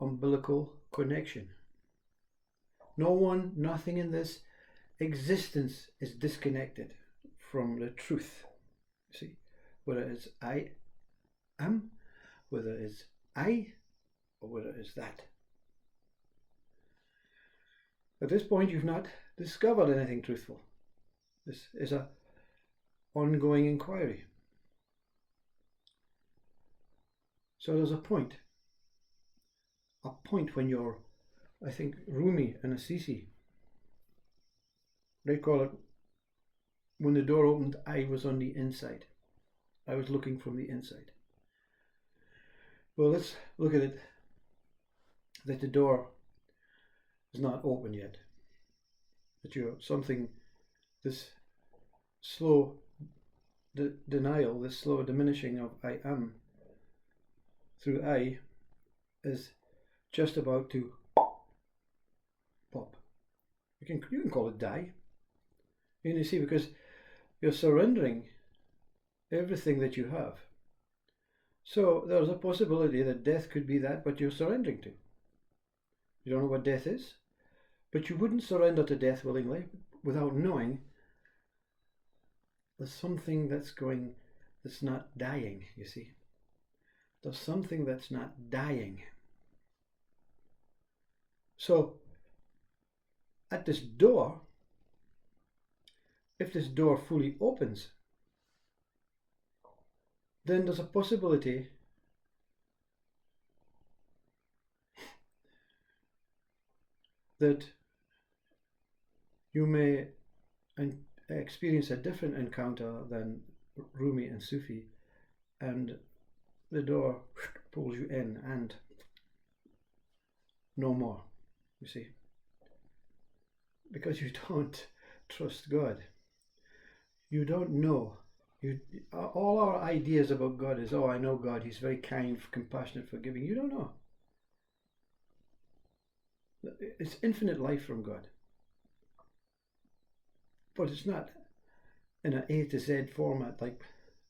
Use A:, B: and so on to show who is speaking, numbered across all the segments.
A: umbilical connection. No one, nothing in this existence is disconnected from the truth. See, whether it's I am, whether it's I, or whether it's that. At this point, you've not discovered anything truthful. This is an ongoing inquiry. So there's a point when you're, I think Rumi and Assisi, they call it, when the door opened, I was on the inside. I was looking from the inside. Well, let's look at it that the door is not open yet. That you're something, this slow denial, this slow diminishing of I am through I is just about to pop. You can call it die. You see, because you're surrendering everything that you have. So there's a possibility that death could be that what you're surrendering to. You don't know what death is, but you wouldn't surrender to death willingly without knowing there's something that's not dying, you see. There's something that's not dying. So at this door, if this door fully opens, then there's a possibility that you may experience a different encounter than Rumi and Sufi, and the door pulls you in and no more, you see, because you don't trust God. You don't know. All our ideas about God is, oh, I know God, he's very kind, compassionate, forgiving. You don't know. It's infinite life from God. But it's not in an A to Z format like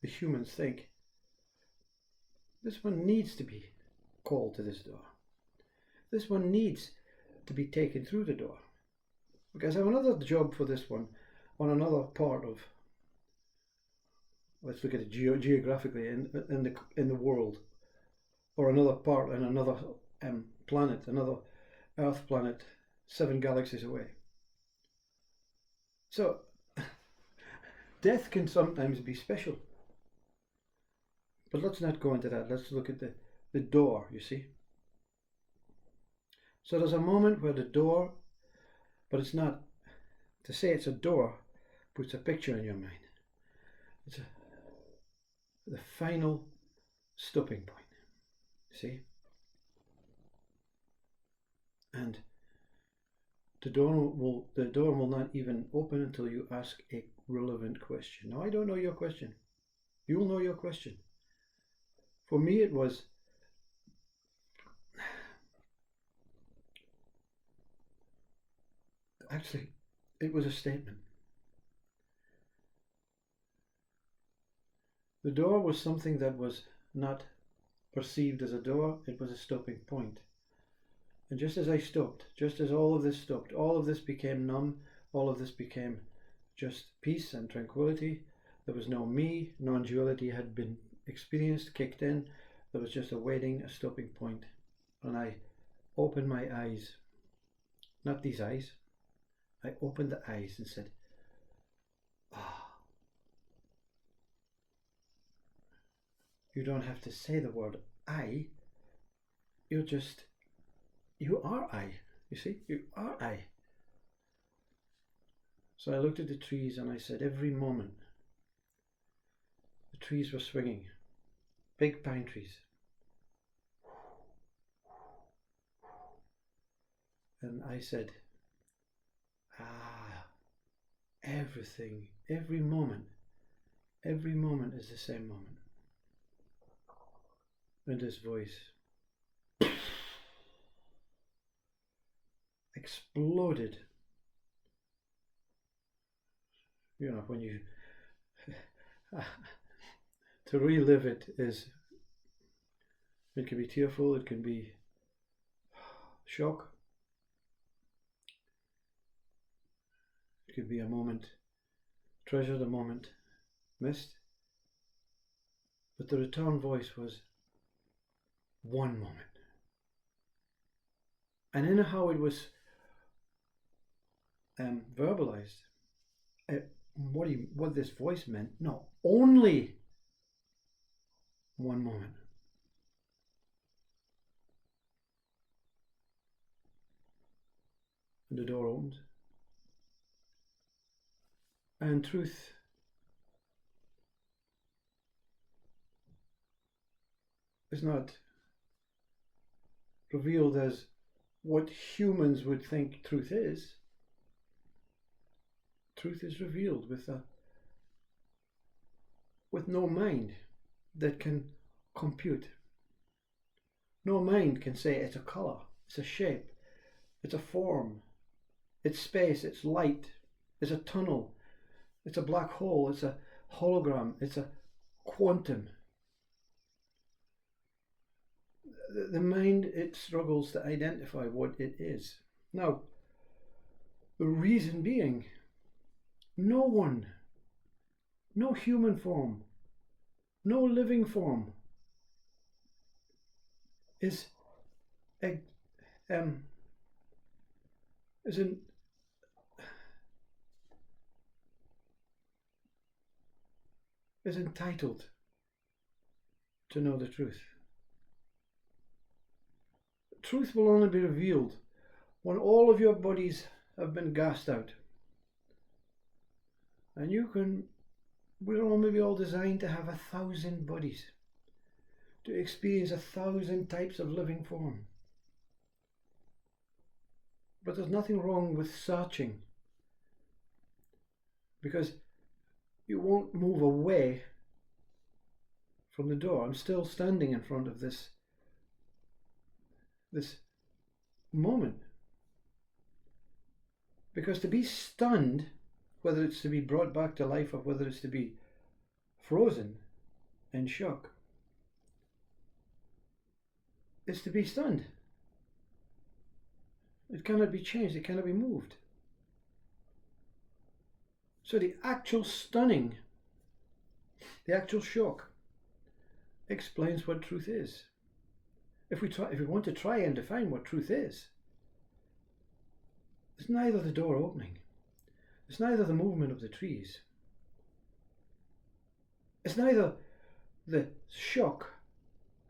A: the humans think. This one needs to be called to this door. This one needs to be taken through the door. Because I have another job for this one on another part of, let's look at it geographically in the world, or another part in another planet, another Earth planet, 7 galaxies away. So death can sometimes be special. But let's not go into that. Let's look at the door, you see. So there's a moment where the door, but it's not, to say it's a door puts a picture in your mind. It's the final stopping point, see? And the door will not even open until you ask a relevant question. Now, I don't know your question. You'll know your question. For me, it was, actually, it was a statement. The door was something that was not perceived as a door, it was a stopping point. And just as I stopped, just as all of this stopped, all of this became numb, all of this became just peace and tranquility. There was no me, non-duality had been experienced, kicked in. There was just a stopping point. And I opened my eyes, not these eyes. I opened the eyes and said, ah. You don't have to say the word I. You are I. You see, you are I. So I looked at the trees and I said, every moment, the trees were swinging. Big pine trees. And I said, everything, every moment is the same moment. And this voice exploded. You know, when you to relive it can be tearful, it can be shock. It could be a moment, treasured, a moment missed. But the return voice was one moment. And in how it was verbalized, what this voice meant, no, only one moment. And the door opened. And truth is not revealed as what humans would think truth is. Truth is revealed with no mind that can compute. No mind can say it's a colour, it's a shape, it's a form, it's space, it's light, it's a tunnel, it's a black hole, it's a hologram, it's a quantum. The mind, it struggles to identify what it is. Now, the reason being, no one, no human form, no living form is entitled to know the truth. Truth will only be revealed when all of your bodies have been gassed out. And we're all maybe all designed to have 1,000 bodies, to experience 1,000 types of living form. But there's nothing wrong with searching, because you won't move away from the door. I'm still standing in front of this moment. Because to be stunned, whether it's to be brought back to life or whether it's to be frozen in shock, is to be stunned. It cannot be changed, it cannot be moved. So the actual stunning, the actual shock, explains what truth is. If we want to try and define what truth is, it's neither the door opening, it's neither the movement of the trees, it's neither the shock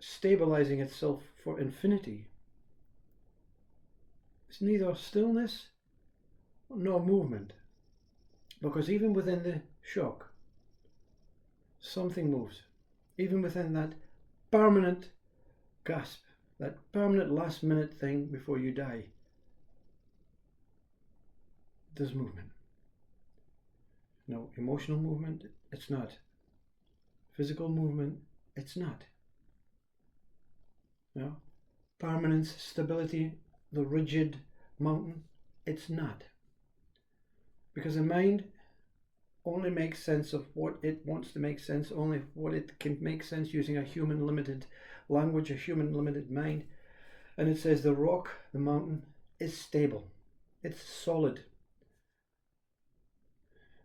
A: stabilizing itself for infinity, it's neither stillness nor movement, because even within the shock, something moves. Even within that permanent gasp, that permanent last minute thing before you die, there's movement. No emotional movement, it's not. Physical movement, it's not. No permanence, stability, the rigid mountain, it's not. Because the mind only makes sense of what it wants to make sense, only what it can make sense using a human limited language, a human limited mind. And it says the rock, the mountain, is stable. It's solid.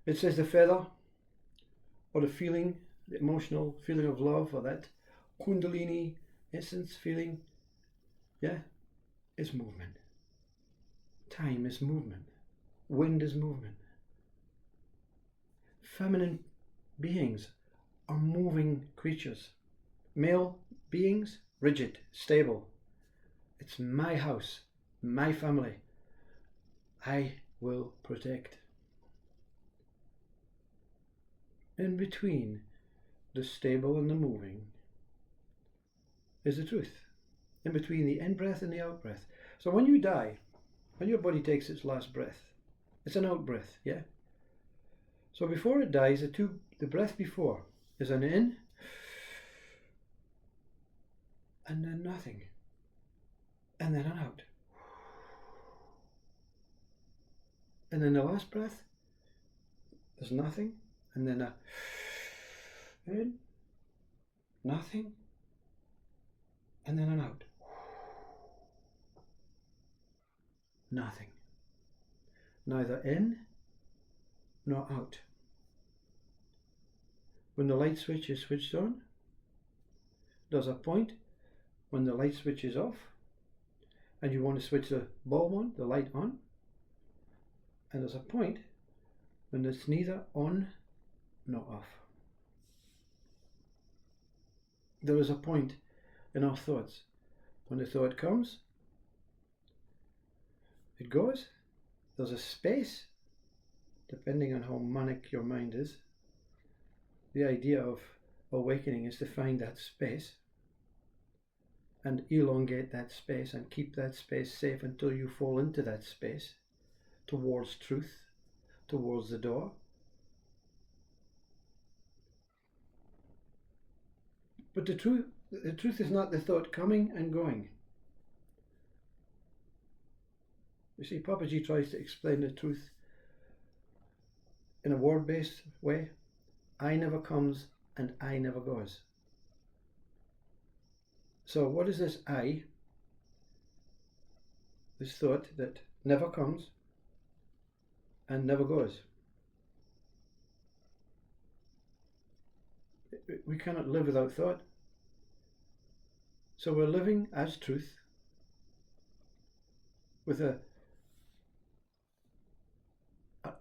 A: It says the feather, or the feeling, the emotional feeling of love, or that kundalini essence feeling, is movement. Time is movement. Wind is movement. Feminine beings are moving creatures. Male beings, rigid, stable. It's my house, my family. I will protect. In between the stable and the moving is the truth. In between the in-breath and the out-breath. So when you die, when your body takes its last breath, it's an out-breath, yeah? So before it dies, the breath before is an in, and then nothing, and then an out. And then the last breath, there's nothing, and then a in, nothing, and then an out. nothing. Neither in nor out. When the light switch is switched on, there's a point when the light switch is off and you want to switch the bulb on, the light on, and there's a point when it's neither on nor off. There is a point in our thoughts. When the thought comes, it goes. There's a space, depending on how manic your mind is. The idea of awakening is to find that space and elongate that space and keep that space safe until you fall into that space towards truth, towards the door. But the truth is not the thought coming and going. You see, Papaji tries to explain the truth in a word-based way. I never comes and I never goes. So what is this I? This thought that never comes and never goes. We cannot live without thought. So we're living as truth with an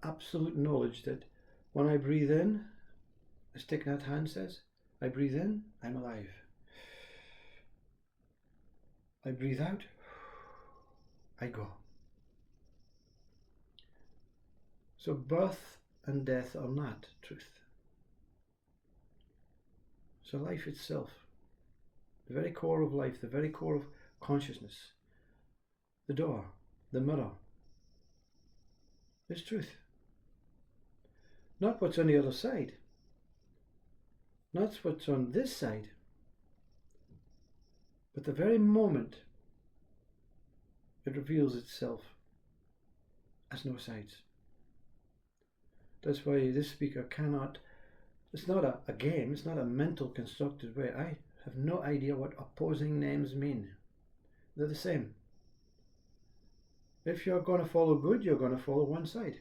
A: absolute knowledge that when I breathe in, as Thich Nhat Hanh says, I breathe in, I'm alive. I breathe out, I go. So birth and death are not truth. So life itself, the very core of life, the very core of consciousness, the door, the mirror, is truth. Not what's on the other side. Not what's on this side. But the very moment it reveals itself as no sides. That's why this speaker cannot, it's not a game, it's not a mental constructed way. I have no idea what opposing names mean. They're the same. If you're going to follow good, you're going to follow one side.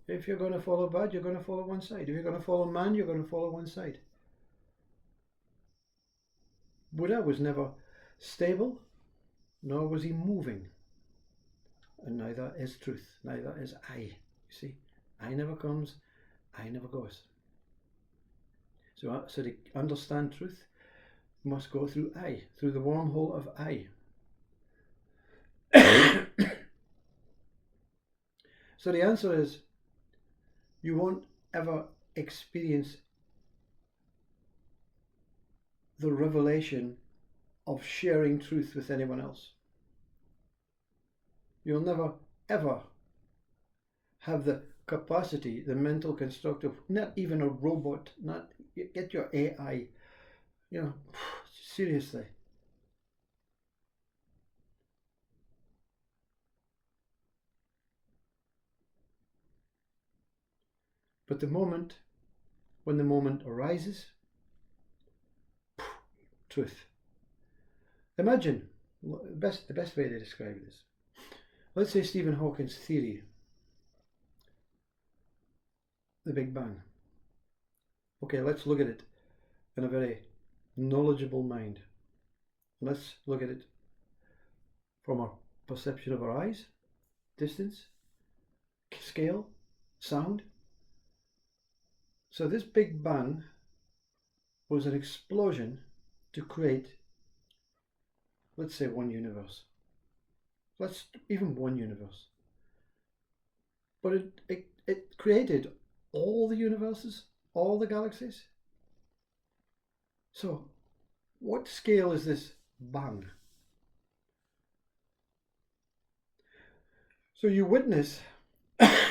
A: If you're going to follow bad, you're going to follow one side. If you're going to follow man, you're going to follow one side. Buddha was never stable, nor was he moving. And neither is truth, neither is I. You see, I never comes, I never goes. So to understand truth, you must go through I, through the wormhole of I. So the answer is, you won't ever experience the revelation of sharing truth with anyone else. You'll never ever have the capacity, the mental constructive, not even a robot, not get your AI, seriously. But when the moment arises, truth. Imagine, the best way to describe this. Let's say Stephen Hawking's theory, the Big Bang. Okay, let's look at it in a very knowledgeable mind. Let's look at it from our perception of our eyes, distance, scale, sound. So this Big Bang was an explosion to create, let's say, one universe. Even one universe. But it created all the universes, all the galaxies. So what scale is this bang? So you witness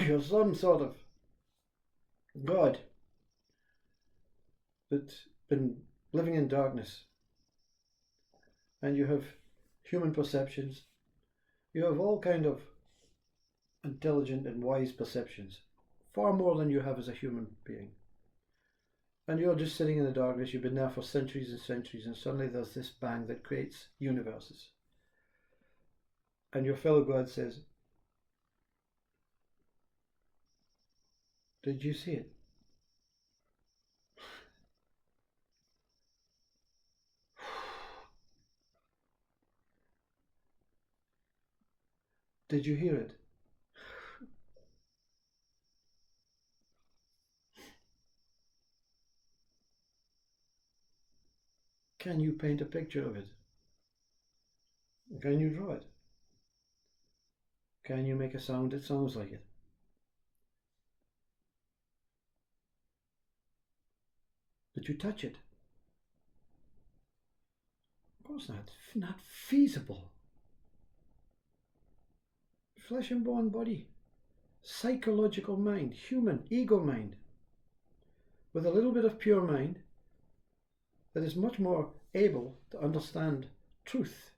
A: you're some sort of God that's been living in darkness, and you have human perceptions, you have all kind of intelligent and wise perceptions, far more than you have as a human being. And you're just sitting in the darkness, you've been there for centuries and centuries, and suddenly there's this bang that creates universes. And your fellow God says, Did you see it? Did you hear it? Can you paint a picture of it? Can you draw it? Can you make a sound that sounds like it? Did you touch it? Of course not. Not feasible. Flesh and bone body, psychological mind, human ego mind, with a little bit of pure mind that is much more able to understand truth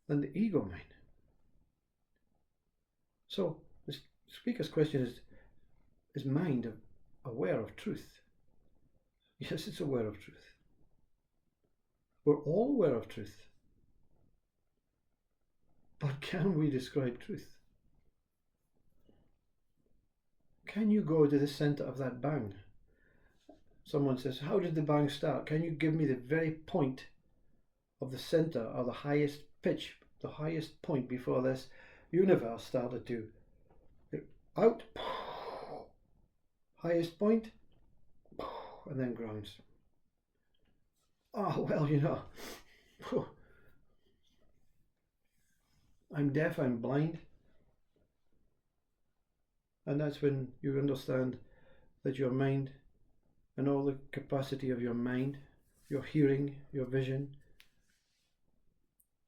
A: than the ego mind. So the speaker's question is mind aware of truth? Yes, it's aware of truth. We're all aware of truth. But can we describe truth? Can you go to the center of that bang? Someone says, how did the bang start? Can you give me the very point of the center, or the highest pitch, the highest point before this universe started to out, highest point, and then grounds. Oh, well, you know, I'm deaf, I'm blind. And that's when you understand that your mind and all the capacity of your mind, your hearing, your vision,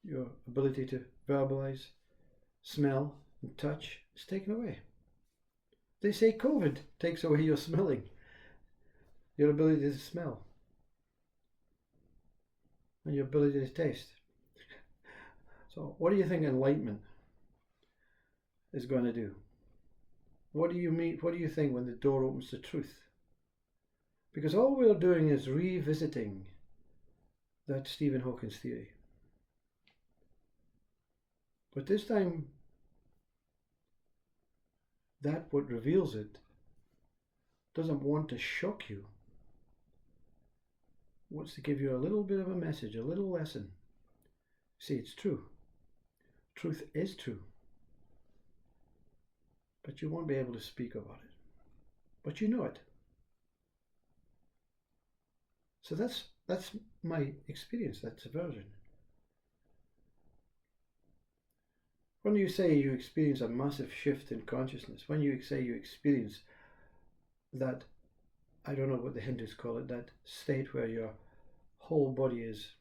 A: your ability to verbalize, smell and touch is taken away. They say COVID takes away your smelling, your ability to smell, and your ability to taste. So what do you think enlightenment is going to do? What do you mean? What do you think when the door opens to truth? Because all we're doing is revisiting that Stephen Hawking's theory. But this time, that what reveals it doesn't want to shock you. It wants to give you a little bit of a message, a little lesson. See, it's true. Truth is true. But you won't be able to speak about it. But you know it. So that's my experience, that's a version. When you say you experience a massive shift in consciousness, when you say you experience that, I don't know what the Hindus call it, that state where your whole body is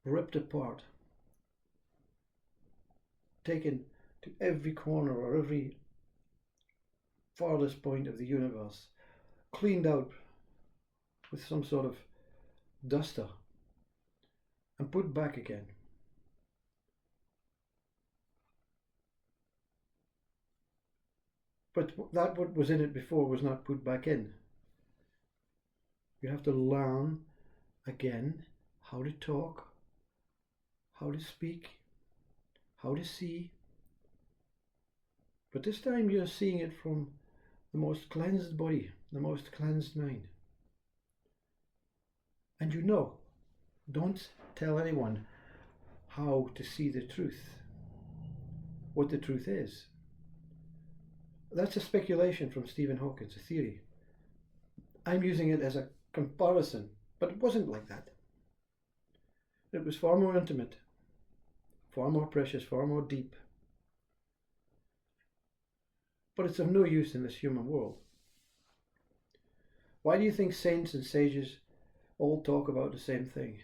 A: ripped apart, taken to every corner or every farthest point of the universe, cleaned out with some sort of duster and put back again. But that what was in it before was not put back in. You have to learn again how to talk, how to speak, how to see. But this time you're seeing it from the most cleansed body, the most cleansed mind. And you know, don't tell anyone how to see the truth, what the truth is. That's a speculation from Stephen Hawking, a theory. I'm using it as a comparison, but it wasn't like that. It was far more intimate, far more precious, far more deep. But it's of no use in this human world. Why do you think saints and sages all talk about the same thing?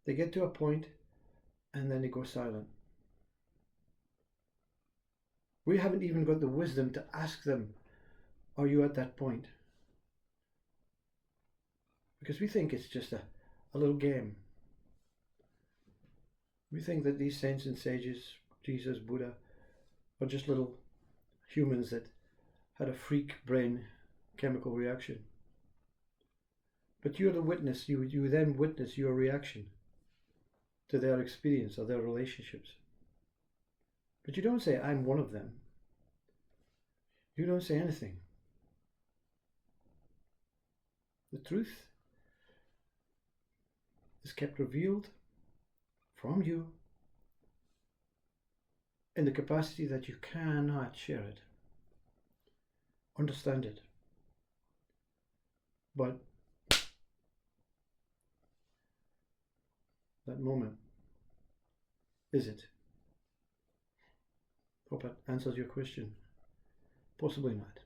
A: They get to a point and then they go silent. We haven't even got the wisdom to ask them, are you at that point? Because we think it's just a little game. We think that these saints and sages, Jesus, Buddha, are just little humans that had a freak brain chemical reaction. But you're the witness, you then witness your reaction to their experience or their relationships. But you don't say, I'm one of them. You don't say anything. The truth is kept revealed from you in the capacity that you cannot share it, understand it. But that moment, is it? Hope that answers your question. Possibly not.